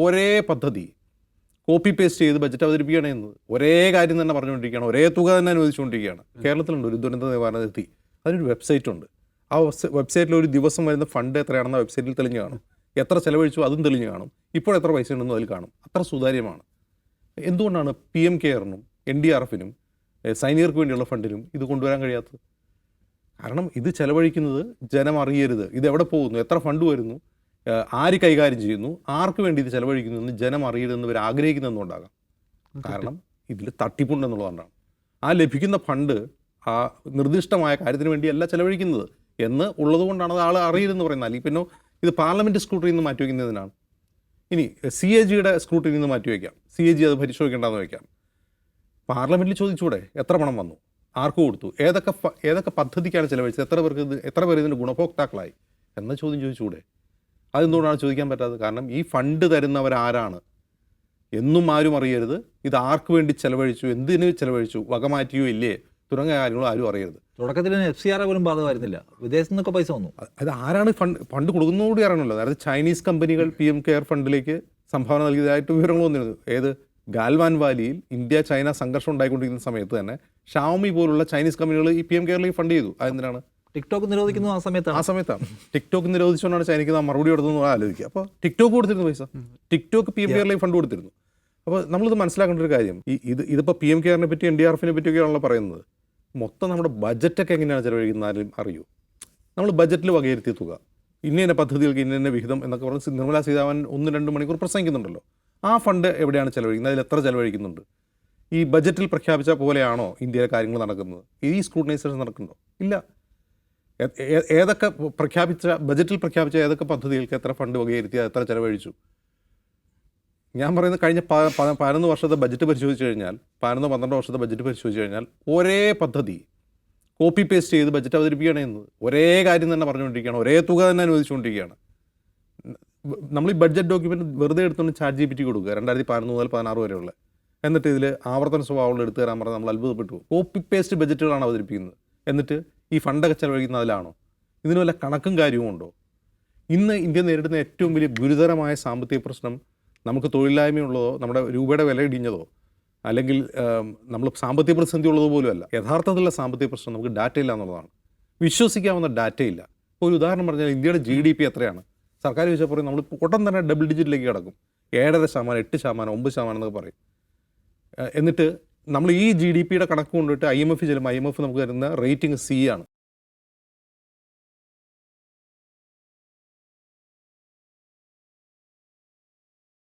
ഒരേ പദ്ധതി copy paste ചെയ്ത് ബജറ്റ് അവതരിപ്പിക്കുകയാണ് ചെയ്യുന്നത്. ഒരേ കാര്യം തന്നെ പറഞ്ഞുകൊണ്ടിരിക്കുകയാണ്, ഒരേ തുക തന്നെ അനുവദിച്ചുകൊണ്ടിരിക്കുകയാണ്. കേരളത്തിലുണ്ട് ഒരു ദുരന്ത നിവാരണ നിധി, അതിനൊരു വെബ്സൈറ്റ് ഉണ്ട്. ആ വെബ്സൈറ്റിൽ ഒരു ദിവസം വരുന്ന ഫണ്ട് എത്രയാണെന്ന് വെബ്സൈറ്റിൽ തെളിഞ്ഞു കാണും. എത്ര ചിലവഴിച്ചു അതും തെളിഞ്ഞു കാണും. ഇപ്പോൾ എത്ര പൈസ ഉണ്ടെന്നും അതിൽ കാണും. അത്ര സുതാര്യമാണ്. എന്തുകൊണ്ടാണ് PM കെയറിനും NDRFനും സൈനികർക്ക് വേണ്ടിയുള്ള ഫണ്ടിനും ഇത് കൊണ്ടുവരാൻ കഴിയാത്തത്? കാരണം ഇത് ചെലവഴിക്കുന്നത് ജനം അറിയരുത്. ഇത് എവിടെ പോകുന്നു, എത്ര ഫണ്ട് വരുന്നു, ആര് കൈകാര്യം ചെയ്യുന്നു, ആർക്ക് വേണ്ടി ഇത് ചെലവഴിക്കുന്നു എന്ന് ജനം അറിയരുതെന്ന് ഇവർ ആഗ്രഹിക്കുന്നതെന്നുണ്ടാകാം. കാരണം ഇതിൽ തട്ടിപ്പുണ്ടെന്നുള്ളതുകൊണ്ടാണ്. ആ ലഭിക്കുന്ന ഫണ്ട് ആ നിർദ്ദിഷ്ടമായ കാര്യത്തിന് വേണ്ടിയല്ല ചെലവഴിക്കുന്നത് എന്ന് ഉള്ളതുകൊണ്ടാണ് അത് ആൾ അറിയരുതെന്ന് പറയുന്നത്. അല്ലെങ്കിൽ പിന്നെ ഇത് പാർലമെൻറ്റ് സ്ക്രൂട്ടറിയിൽ നിന്ന് മാറ്റിവെക്കുന്നതിനാണ്. ഇനി CAGയുടെ സ്ക്രൂട്ടറിയിൽ നിന്ന് മാറ്റിവെക്കാം, CAG അത് പരിശോധിക്കേണ്ടെന്ന് വയ്ക്കാം. പാർലമെൻറ്റിൽ ചോദിച്ചൂടെ എത്ര പണം വന്നു, ആർക്ക് കൊടുത്തു, ഏതൊക്കെ പദ്ധതിക്കാണ് ചിലവഴിച്ചത്, എത്ര പേർ ഇതിൻ്റെ ഗുണഭോക്താക്കളായി എന്ന ചോദ്യം ചോദിച്ചുകൂടെ? അതെന്തുകൊണ്ടാണ് ചോദിക്കാൻ പറ്റാത്തത്? കാരണം ഈ ഫണ്ട് തരുന്നവരാരാണ് എന്നും ആരും അറിയരുത്. ഇത് ആർക്ക് വേണ്ടി ചെലവഴിച്ചു, എന്തിന് ചെലവഴിച്ചു, വകമാറ്റിയോ ഇല്ലേ തുടങ്ങിയ കാര്യങ്ങളും ആരും അറിയരുത്. തുടക്കത്തിൽ FCR പോലും ബാധകമായിരുന്നില്ല, വിദേശത്തു നിന്നൊക്കെ പൈസ വന്നു. അത് ആരാണ് ഫണ്ട് കൊടുക്കുന്നതോടുകൂടി അറിയണമല്ലോ. അതായത് ചൈനീസ് കമ്പനികൾ PM കെയർ ഫണ്ടിലേക്ക് സംഭാവന നൽകിയതായിട്ട് വിവരങ്ങൾ വന്നിരുന്നു. ഏത് ഗാൽവാൻ വാലിയിൽ ഇന്ത്യ ചൈന സംഘർഷം ഉണ്ടായിക്കൊണ്ടിരിക്കുന്ന സമയത്ത് തന്നെ ഷാവമി പോലുള്ള ചൈനീസ് കമ്പനികൾ ഈ PM കെയറിലേക്ക് ഫണ്ട് ചെയ്തു. അതെന്തിനാണ്? ടിക്ടോക്ക് നിരോധിക്കുന്നു ആ സമയത്താണ്. ടിക്ടോക്ക് നിരോധിച്ചുകൊണ്ടാണ് ചൈനയ്ക്ക് മറുപടി കൊടുത്തതെന്ന് ആലോചിക്കുക. അപ്പോൾ ടിക്ടോക്ക് കൊടുത്തിരുന്നു പൈസ, ടിക്ടോക്ക് PM കെയറിലേക്ക് ഫണ്ട് കൊടുത്തിരുന്നു. അപ്പോൾ നമ്മളിത് മനസ്സിലാക്കേണ്ട ഒരു കാര്യം, ഇതിപ്പോൾ PM കെയറിനെ പറ്റി NDRFനെ പറ്റിയൊക്കെയാണല്ലോ പറയുന്നത്. മൊത്തം നമ്മുടെ ബജറ്റൊക്കെ എങ്ങനെയാണ് ചിലവഴിക്കുന്നത് ആരും അറിയൂ. നമ്മൾ ബജറ്റിൽ വകയിരുത്തിയ തുക, ഇന്ന പദ്ധതികൾക്ക് ഇന്ന വിഹിതം എന്നൊക്കെ പറഞ്ഞ് നിർമ്മലാ സീതാരാമൻ 1-2 മണിക്കൂർ പ്രസംഗിക്കുന്നുണ്ടല്ലോ. ആ ഫണ്ട് എവിടെയാണ് ചിലവഴിക്കുന്നത്, അതിൽ എത്ര ചിലവഴിക്കുന്നുണ്ട്? ഈ ബജറ്റിൽ പ്രഖ്യാപിച്ച പോലെയാണോ ഇന്ത്യയിലെ കാര്യങ്ങൾ നടക്കുന്നത്? ഈ സ്ക്രൂട്ടനൈസേഷൻ നടക്കുന്നുണ്ടോ? ഇല്ല. ഏതൊക്കെ ബജറ്റിൽ പ്രഖ്യാപിച്ച ഏതൊക്കെ പദ്ധതികൾക്ക് എത്ര ഫണ്ട് വകയിരുത്തി, എത്ര ചിലവഴിച്ചു? ഞാൻ പറയുന്നത് കഴിഞ്ഞ 11 വർഷത്തെ ബജറ്റ് പരിശോധിച്ച് കഴിഞ്ഞാൽ, 11-12 വർഷത്തെ ബജറ്റ് പരിശോധിച്ച് കഴിഞ്ഞാൽ ഒരേ പദ്ധതി കോപ്പി പേസ്റ്റ് ചെയ്ത് ബജറ്റ് അവതരിപ്പിക്കുകയാണ് ചെയ്യുന്നത്. ഒരേ കാര്യം തന്നെ പറഞ്ഞുകൊണ്ടിരിക്കുകയാണ്, ഒരേ തുക തന്നെ അനുവദിച്ചുകൊണ്ടിരിക്കുകയാണ്. നമ്മൾ ഈ ബഡ്ജറ്റ് ഡോക്യുമെൻറ്റ് വെറുതെ എടുത്തുകൊണ്ട് ChatGPT കൊടുക്കുക 2011 മുതൽ 2016 വരെയുള്ള, എന്നിട്ട് ഇതിൽ ആവർത്തന സ്വഭാവങ്ങൾ എടുത്തു തരാൻ പറഞ്ഞാൽ നമ്മൾ അത്ഭുതപ്പെട്ടു. കോപ്പി പേസ്റ്റ് ബജറ്റുകളാണ് അവതരിപ്പിക്കുന്നത്. എന്നിട്ട് ഈ ഫണ്ടൊക്കെ ചെലവഴിക്കുന്ന അതിലാണോ? ഇതിന് വല്ല കണക്കും കാര്യവും ഉണ്ടോ? ഇന്ന് ഇന്ത്യ നേരിടുന്ന ഏറ്റവും വലിയ ഗുരുതരമായ സാമ്പത്തിക പ്രശ്നം നമുക്ക് തൊഴിലില്ലായ്മയുള്ളതോ നമ്മുടെ രൂപയുടെ വില ഇടിഞ്ഞതോ അല്ലെങ്കിൽ നമ്മൾ സാമ്പത്തിക പ്രതിസന്ധി ഉള്ളതോ പോലും അല്ല. യഥാർത്ഥത്തിലുള്ള സാമ്പത്തിക പ്രശ്നം നമുക്ക് ഡാറ്റ ഇല്ല എന്നുള്ളതാണ്. വിശ്വസിക്കാവുന്ന ഡാറ്റയില്ല. ഒരു ഉദാഹരണം പറഞ്ഞാൽ ഇന്ത്യയുടെ GDP എത്രയാണ്? സർക്കാർ ചോദിച്ചാൽ പറയും നമ്മൾ ഉടൻ തന്നെ ഡബിൾ ഡിജിറ്റിലേക്ക് കിടക്കും. 7.5%, 8%, 9% എന്നൊക്കെ പറയും. എന്നിട്ട് നമ്മൾ ഈ GDPയുടെ കണക്ക് കൊണ്ടിട്ട് IMF ചെല്ലുമ്പോൾ IMF നമുക്ക് തരുന്ന റേറ്റിംഗ് C ആണ്.